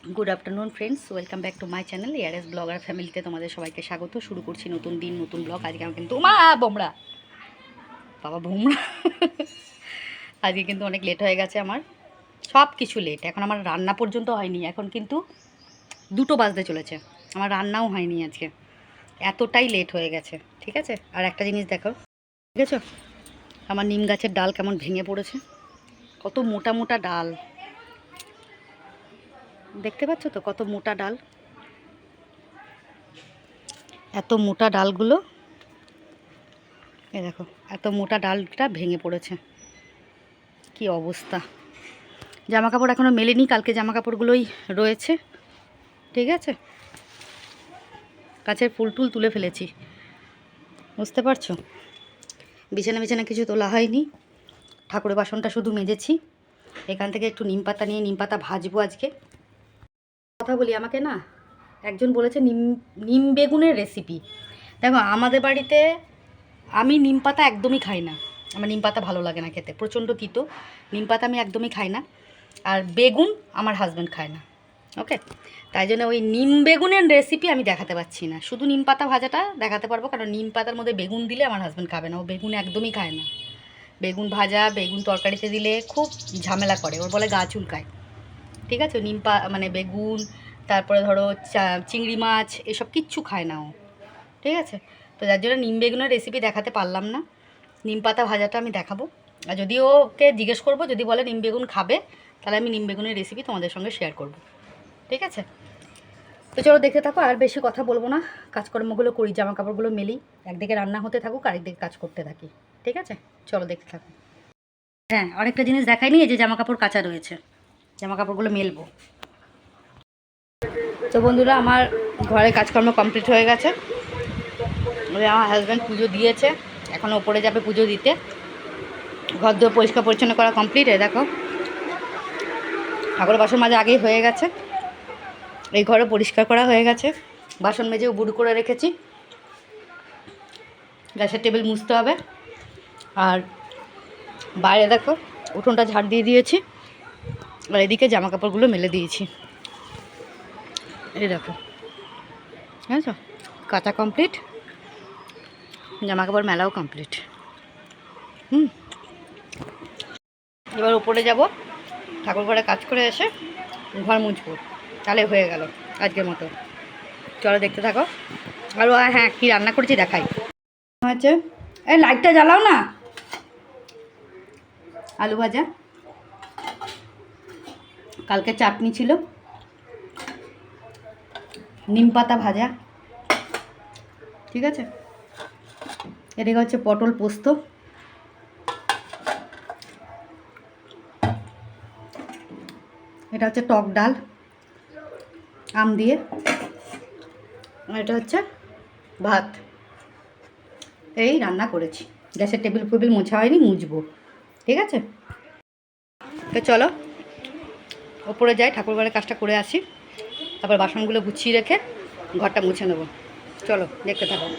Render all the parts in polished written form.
Good afternoon friends, welcome back to my channel ARS blogger ফ্যামিলিতে তোমাদের সবাইকে স্বাগত। শুরু করছি নতুন দিন নতুন ব্লগ। আজকে আমি কিন্তু বোমরা বাবা ভোমরা আজকে কিন্তু অনেক লেট হয়ে গেছে আমার, সব কিছু লেট। এখন আমার রান্না পর্যন্ত হয়নি, এখন কিন্তু 2টো বাজতে চলেছে, আমার রান্নাও হয়নি আজকে, এতটাই লেট হয়ে গেছে। ঠিক আছে, আর একটা জিনিস দেখো, ঠিক আছে, আমার নিম গাছের ডাল কেমন ভেঙে পড়েছে, কত মোটা মোটা ডাল, দেখতে পাচ্ছ তো কত মোটা ডাল, এত মোটা ডালগুলো, এই দেখো এত মোটা ডালটা ভেঙে পড়েছে, কি অবস্থা। জামা কাপড় এখনও মেলেনি, কালকে জামা কাপড়গুলোই রয়েছে। ঠিক আছে, গাছের ফুল টুল তুলে ফেলেছি, বুঝতে পারছো। বিছানা বিছানা কিছু তোলা হয়নি, ঠাকুরের বাসনটা শুধু মেজেছি। এখান থেকে একটু নিম পাতা নিয়ে নিম পাতা ভাজবো আজকে। কথা বলি, আমাকে না একজন বলেছে নিম বেগুনের রেসিপি। দেখো আমাদের বাড়িতে আমি নিম পাতা একদমই খাই না, আমার নিম পাতা ভালো লাগে না খেতে, প্রচণ্ড তিতো, নিম পাতা আমি একদমই খাই না। আর বেগুন আমার হাজব্যান্ড খায় না, ওকে, তাই জন্য ওই নিম বেগুনের রেসিপি আমি দেখাতে পারছি না, শুধু নিম পাতা ভাজাটা দেখাতে পারবো, কারণ নিম পাতার মধ্যে বেগুন দিলে আমার হাজব্যান্ড খাবে না, ও বেগুন একদমই খায় না। বেগুন ভাজা, বেগুন তরকারিতে দিলে খুব ঝামেলা করে, ওর বলে গা চুলকায়। ঠিক আছে, মানে বেগুন, তারপরে ধরো চিংড়ি মাছ, এসব কিচ্ছু খায় না ও। ঠিক আছে, তো যার জন্য নিম বেগুনের রেসিপি দেখাতে পারলাম না, নিম পাতা ভাজাটা আমি দেখাবো। আর যদি ওকে জিজ্ঞেস করবো, যদি বলে নিম বেগুন খাবে, তাহলে আমি নিম বেগুনের রেসিপি তোমাদের সঙ্গে শেয়ার করব। ঠিক আছে, তো চলো দেখতে থাকো, আর বেশি কথা বলবো না, কাজকর্মগুলো করি, জামা কাপড়গুলো মেলি, একদিকে রান্না হতে থাকুক আরেকদিকে কাজ করতে থাকি। ঠিক আছে, চলো দেখতে থাকো। হ্যাঁ, আরেকটা জিনিস দেখাইনি, এই যে জামা কাপড় কাচা রয়েছে, জামা কাপড়গুলো মেলবো। তো বন্ধুরা, আমার ঘরের কাজকর্ম কমপ্লিট হয়ে গেছে, আমার হাজব্যান্ড পুজো দিয়েছে, এখন ওপরে যাবে পুজো দিতে। ঘর দুয়ার পরিষ্কার পরিচ্ছন্ন করা কমপ্লিট। দেখো ঠাকুর বাসন মাজা আগেই হয়ে গেছে, এই ঘরে পরিষ্কার করা হয়ে গেছে, বাসন মেজেও বুড়ো করে রেখেছি, গ্যাসের টেবিল মুছতে হবে। আর বাইরে দেখো উঠোনটা ঝাড় দিয়ে দিয়েছি, আর এদিকে জামা কাপড়গুলো মেলে দিয়েছি। এই দেখো, বুঝেছ, কাচা কমপ্লিট, জামা কাপড় মেলাও কমপ্লিট। এবার উপরে যাব, ঠাকুর ঘরে কাজ করে এসে ঘর মুছবো, তাহলে হয়ে গেল আজকের মতো। চলো দেখতে থাকো। আর হ্যাঁ, কী রান্না করেছি দেখাই। হচ্ছে এই লাইটটা জ্বালাও না। আলু ভাজা, কালকে চাটনি ছিল, নিম পাতা ভাজা, ঠিক আছে, এদিকে হচ্ছে পটল পোস্ত, এটা হচ্ছে টক ডাল আম দিয়ে, আর এটা হচ্ছে ভাত। এই রান্না করেছি, গ্যাসের টেবিল ফেবিল মোছা হয়নি, মুছবো। ঠিক আছে, তো চলো ওপরে যাই, ঠাকুর ঘরের কাজটা করে আসি, তারপর বাসনগুলো গুছিয়ে রেখে ঘরটা মুছে নেবো। চলো দেখতে থাকো।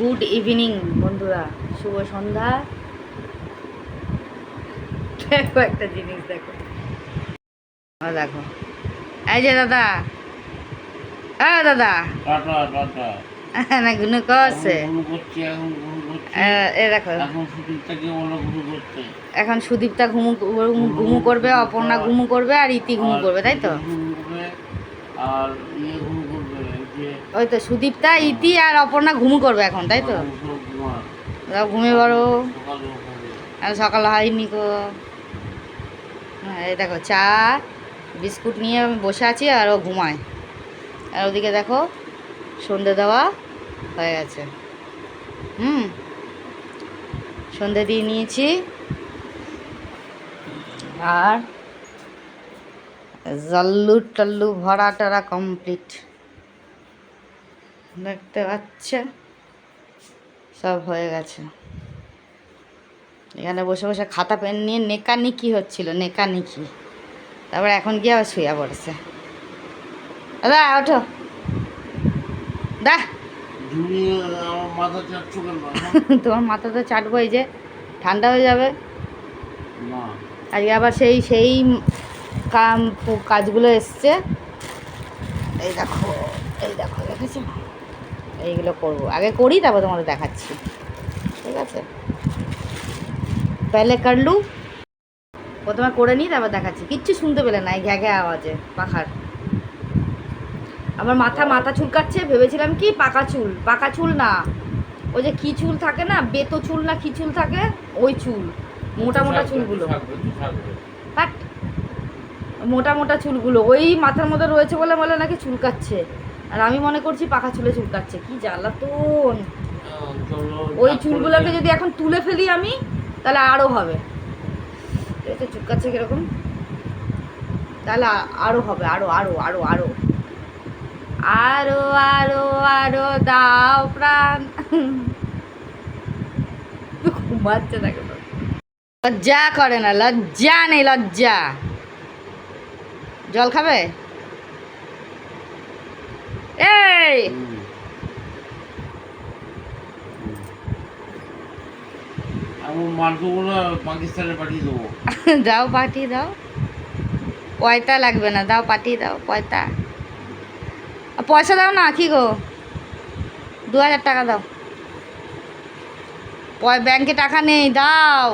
গুড ইভিনিং বন্ধুরা, শুভ সন্ধ্যা। দেখো একটা জিনিস দেখো, দেখো এই যে দাদা, হ্যাঁ দাদা না গুনু করছে, এ দেখো এখন সুদীপটা ঘুমু ঘুমু করবে, অপর্ণা ঘুমু করবে আর ইতি ঘুমু করবে, তাই তো? ওই তো সুদীপটা, ইতি আর অপর্ণা ঘুমু করবে এখন, তাই তো? ঘুমিয়ে পড়ো, সকাল হয়নি গো। এই দেখো চা বিস্কুট নিয়ে আমি বসে আছি আর ও ঘুমায়। আর ওদিকে দেখো সন্ধে দেওয়া হয়ে গেছে। সন্ধে দিয়ে নিয়েছি আর জল্লু টল্লু ভরা টরা কমপ্লিট, দেখতে পাচ্ছে সব হয়ে গেছে। এখানে বসে বসে খাতা পেন নিয়ে নেকানিকি হচ্ছিল, নেকানিকি। তারপর এখন গিয়ে আবার শুয়ে পড়েছে। দাদা ওঠো, দা তোমার মাথা তো চাটবো, এই যে ঠান্ডা হয়ে যাবে। আজকে আবার সেই সেই কাজগুলো এসছে, এই দেখো এই দেখো, দেখেছো? এইগুলো করবো, আগে করি তারপর তোমাদের দেখাচ্ছি, ঠিক আছে? পেলে করলু, প্রথমে করে নিই তারপর দেখাচ্ছি। কিচ্ছু শুনতে পেলে না এই ঘ্যা ঘ্যা আওয়াজে পাখার। আমার মাথা চুলকাচ্ছে, ভেবেছিলাম কি পাকা চুল না, ওই যে কি চুল থাকে না, বেতো চুল না কি চুল থাকে, ওই চুল, মোটা মোটা চুলগুলো, বাট মোটা মোটা চুলগুলো ওই মাথার মধ্যে রয়েছে বলে বলে নাকি চুলকাচ্ছে, আর আমি মনে করছি পাকা চুলে চুলকাচ্ছে। কি জ্বালাতন! ওই চুলগুলোকে যদি এখন তুলে ফেলি আমি, তাহলে আরও হবে। তো চুলকাচ্ছে কিরকম, তাহলে আরও হবে, আরও আরও আরও আরও আরো আরো আরো দাও প্রাণ। ঘুমাচ্ছে তাকে, লজ্জা করে না, লজ্জা নেই, লজ্জা। জল খাবে? এই পাকিস্তানে পাঠিয়ে দেবো। দাও, পাঠিয়ে দাও, পয়সা লাগবে না, দাও পাঠিয়ে দাও পয়সা। পয়সা দাও না, কি গো, 2000 টাকা দাও, ব্যাংকে টাকা নেই, দাও।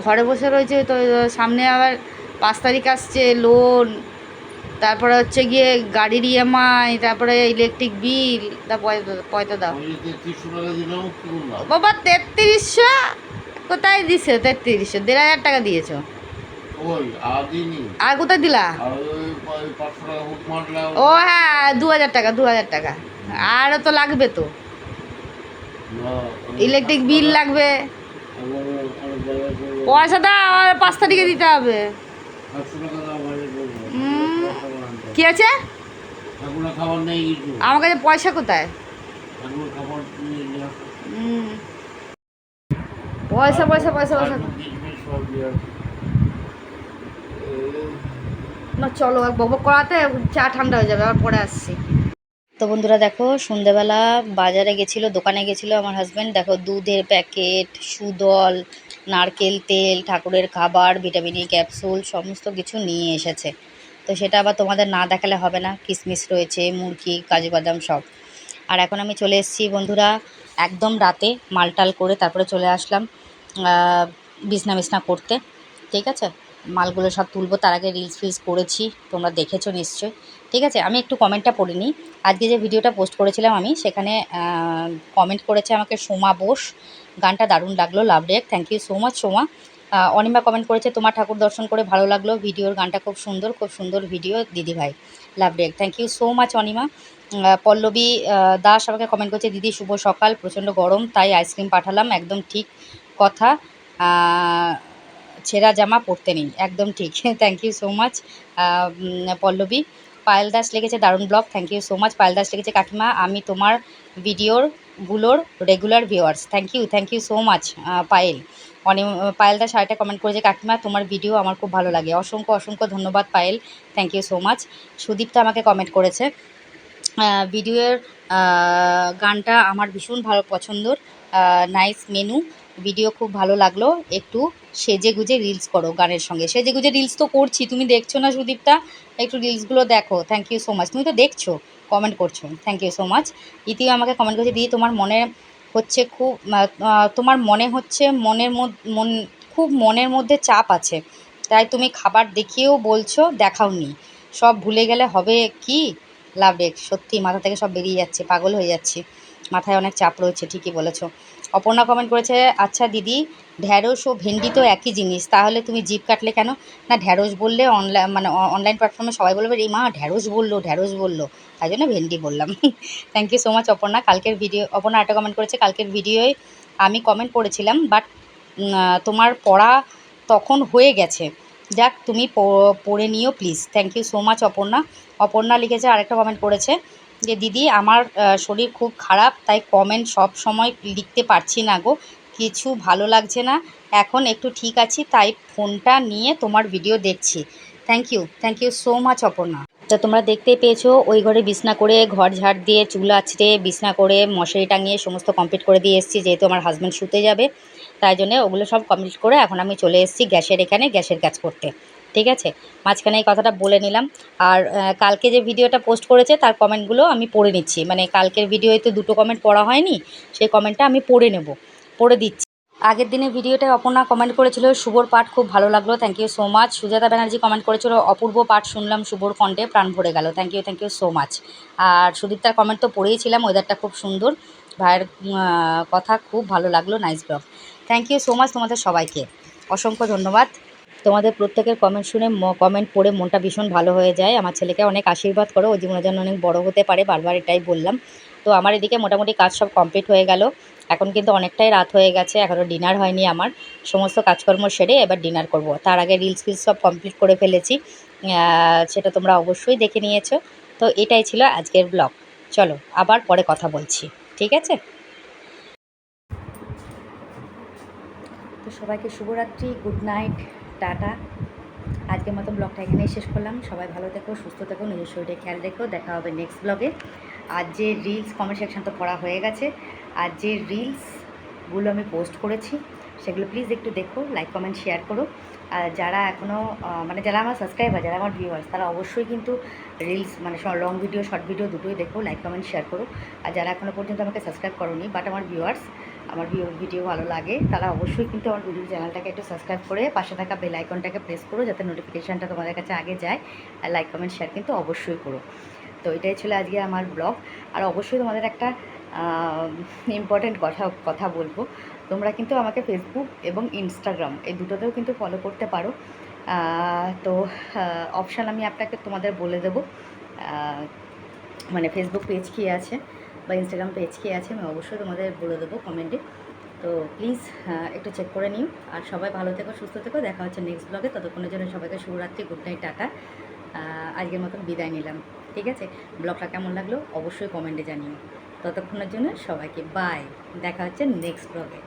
ঘরে বসে রয়েছে তো, সামনে আবার 5 তারিখ আসছে, লোন, তারপরে হচ্ছে গিয়ে গাড়ির ইএমআই, তারপরে ইলেকট্রিক বিল, তা পয়সা দাও। বাবা 3300 কোথায় দিছো? 3300, 1500 টাকা দিয়েছো। আর কোথায় দিলা? ও হ্যাঁ, 2000 টাকা, 2000 টাকা। আরও তো লাগবে তো, ইলেকট্রিক বিল লাগবে। পয়সা দাও, 5 তারিখে দিতে হবে। কি আছে? আমার কাছে পয়সা কোথায়? পয়সা পয়সা পয়সা পয়সা না, চলো এক বকবক করাতে চা ঠান্ডা হয়ে যাবে, আবার পরে আসছি। তো বন্ধুরা দেখো, সন্ধেবেলা বাজারে গেছিলো, দোকানে গেছিলো আমার হাজব্যান্ড। দেখো দুধের প্যাকেট, সুদল, নারকেল তেল, ঠাকুরের খাবার, ভিটামিন ক্যাপসুল সমস্ত কিছু নিয়ে এসেছে। তো সেটা আবার তোমাদের না দেখালে হবে না। কিশমিশ রয়েছে, মুরগি, কাজু বাদাম সব। আর এখন আমি চলে এসেছি বন্ধুরা একদম রাতে, মালটাল করে তারপরে চলে আসলাম বিছনা করতে, ঠিক আছে? মালগুলো সব তুলবো, তার আগে রিলস ফিলস করেছি, তোমরা দেখেছো নিশ্চয়ই, ঠিক আছে? আমি একটু কমেন্টটা পড়ে নিই। আজকে যে ভিডিওটা পোস্ট করেছিলাম আমি, সেখানে কমেন্ট করেছে আমাকে সোমা বোস, গানটা দারুণ লাগলো, love react, thank you so much Soma. Anima comment করেছে, তোমার ঠাকুর দর্শন করে ভালো লাগলো, ভিডিওর গানটা খুব সুন্দর ভিডিও দিদি ভাই, love react, thank you so much Anima. Pallavi Das আমাকে কমেন্ট করছে, দিদি শুভ সকাল, প্রচণ্ড গরম তাই আইসক্রিম পাঠালাম, একদম ঠিক কথা, ছেঁড়া জামা পরতে নেই, একদম ঠিক, thank you so much Pallavi. Payel Das লিখেছে, দারুণ blog, thank you so much. Payel Das লিখেছে, কাকিমা আমি তোমার ভিডিওগুলোর regular viewers, thank you so much Payel. পায়েলদা শাড়িটা কমেন্ট করেছে, কাকিমা তোমার ভিডিও আমার খুব ভালো লাগে। অসংখ্য অসংখ্য ধন্যবাদ Payel, thank you so much. Sudipta আমাকে কমেন্ট করেছে, ভিডিওর গানটা আমার ভীষণ ভালো পছন্দর, নাইস মেনু, ভিডিও খুব ভালো লাগলো, একটু সেজে গুজে রিলস করো গানের সঙ্গে। সেজে গুজে রিলস তো করছি, তুমি দেখছো না সুদীপ্তা? একটু রিলসগুলো দেখো, থ্যাংক ইউ সো মাচ। তুমি তো দেখছো, কমেন্ট করছো, থ্যাংক ইউ সো মাচ। ইতিও আমাকে কমেন্ট করেছে, দিদি তোমার মনে হচ্ছে খুব তোমার মনে হচ্ছে মন খুব মনের মধ্যে চাপ আছে, তাই তুমি খাবার দেখিয়েও বলছো দেখাওনি, সব ভুলে গেলে হবে কি? লাভ রেক, সত্যি মাথা থেকে সব বেরিয়ে যাচ্ছে, পাগল হয়ে যাচ্ছি, মাথায় অনেক চাপ রয়েছে, ঠিকই বলেছো। অপর্ণা কমেন্ট করেছে, আচ্ছা দিদি ঢ্যাঁড়স ও ভেন্ডি তো একই জিনিস, তাহলে তুমি জিভ কাটলে কেন? না, ঢ্যাঁড়স বললে অনলাইন প্ল্যাটফর্মে সবাই বলবে এই মা ঢ্যাঁড়স বললো, তাই জন্য ভেন্ডি বললাম। Thank you so much Aparna. কালকের ভিডিও, অপর্ণা একটা কমেন্ট করেছে, কালকের ভিডিওয় আমি কমেন্ট করেছিলাম বাট তোমার পড়া তখন হয়ে গেছে, যাক তুমি পড়ে নিও please. Thank you so much Aparna. Aparna লিখেছে, আরেকটা কমেন্ট করেছে যে দিদি আমার শরীর খুব খারাপ, তাই কমেন্ট সব সময় লিখতে পারছি না গো, কিছু ভালো লাগছে না, এখন একটু ঠিক আছি, তাই ফোনটা নিয়ে তোমার ভিডিও দেখছি। Thank you so much Aparna. তো তোমরা দেখতেই পেয়েছো, ওই ঘরে বিছনা করে, ঘর ঝাড় দিয়ে, চুল আঁচড়ে, বিছনা করে, মশারি টাঙিয়ে সমস্ত কমপ্লিট করে দিয়ে এসেছি, যেহেতু আমার হাজব্যান্ড শুতে যাবে, তাই জন্য ওগুলো সব কমপ্লিট করে এখন আমি চলে এসেছি গ্যাসের এখানে গ্যাসের কাজ করতে। ঠিক আছে, মাঝখানে এই কথাটা বলে নিলাম। আর কালকে যে ভিডিওটা পোস্ট করেছে তার কমেন্টগুলো আমি পড়ে নিচ্ছি, মানে কালকের ভিডিওতে দুটো কমেন্ট পড়া হয়নি, সেই কমেন্টটা আমি পড়ে দিচ্ছি। আগের দিনের ভিডিওটায় অপর্ণা কমেন্ট করেছিল, শুভর পাঠ খুব ভালো লাগলো, thank you so much. Sujata Banerjee comment করেছিল, অপূর্ব পাঠ শুনলাম, শুভর কণ্ঠে প্রাণ ভরে গেল, থ্যাংক ইউ সো মাচ। আর সুদীপ্তার কমেন্ট তো পড়েইছিলাম, ওয়েদারটা খুব সুন্দর, ভাইয়ের কথা খুব ভালো লাগলো, nice blog. Thank you so much তোমাদের সবাইকে, অসংখ্য ধন্যবাদ। তোমাদের প্রত্যেকের কমেন্ট শুনে কমেন্ট পড়ে মনটা ভীষণ ভালো হয়ে যায়। আমার ছেলেকে অনেক আশীর্বাদ করো, ও জীবনের জন্য অনেক বড় হতে পারে, বারবার এটাই বললাম। তো আমার এদিকে মোটামুটি কাজ সব কমপ্লিট হয়ে গেল, এখন কিন্তু অনেকটাই রাত হয়ে গেছে, এখনও ডিনার হয়নি আমার, সমস্ত কাজকর্ম সেরে এবার ডিনার করব। তার আগে রিলস সব কমপ্লিট করে ফেলেছি, সেটা তোমরা অবশ্যই দেখে নিয়েছো। তো এটাই ছিল আজকের ব্লগ, চলো আবার পরে কথা বলছি, ঠিক আছে? তো সবাইকে শুভরাত্রি, গুড নাইট, টাটা। আজকের মতো ব্লগটা এখানেই শেষ করলাম। সবাই ভালো থেকো, সুস্থ থেকো, নিজের শরীরে খেয়াল রেখো, দেখা হবে নেক্সট ব্লগে। আর যে রিলস কমেন্ট সেকশন তো পড়া হয়ে গেছে, আর যে রিলসগুলো আমি পোস্ট করেছি সেগুলো প্লিজ একটু দেখো, লাইক কমেন্ট শেয়ার করো। আর যারা এখনও যারা আমার সাবস্ক্রাইবার, যারা আমার ভিউয়ার্স, তারা অবশ্যই কিন্তু reels long video, short video দুটোই দেখো, লাইক কমেন্ট শেয়ার করো। আর যারা এখনও পর্যন্ত আমাকে সাবস্ক্রাইব করোনি বাট আমার ভিউয়ার্স, আমার ভিডিও ভালো লাগে, তারা অবশ্যই কিন্তু আমার ভিডিও চ্যানেলটাকে একটু সাবস্ক্রাইব করে পাশে থাকা বেল আইকনটাকে প্রেস করো, যাতে নোটিফিকেশানটা তোমাদের কাছে আগে যায়। আর লাইক কমেন্ট শেয়ার কিন্তু অবশ্যই করো। তো এটাই ছিল আজকে আমার ব্লগ। আর অবশ্যই তোমাদের একটা ইম্পর্ট্যান্ট কথা বলবো, তোমরা কিন্তু আমাকে ফেসবুক এবং ইনস্টাগ্রাম এই দুটোতেও কিন্তু ফলো করতে পারো। তো অপশান আমি আপনাকে তোমাদের বলে দেবো, ফেসবুক পেজ কী আছে বা ইনস্টাগ্রাম পেজ কী আছে আমি অবশ্যই তোমাদের বলে দেবো কমেন্টে। তো প্লিজ একটু চেক করে নিও। আর সবাই ভালো থেকো, সুস্থ থেকো, দেখা হচ্ছে নেক্সট ব্লগে। ততক্ষণের জন্য সবাইকে শুভরাত্রি, গুড নাইট, টাটা। আজকের মতন বিদায় নিলাম, ঠিক আছে? ব্লগটা কেমন লাগলো অবশ্যই কমেন্টে জানিও। ততক্ষণের জন্য সবাইকে বাই, দেখা হচ্ছে নেক্সট ব্লগে।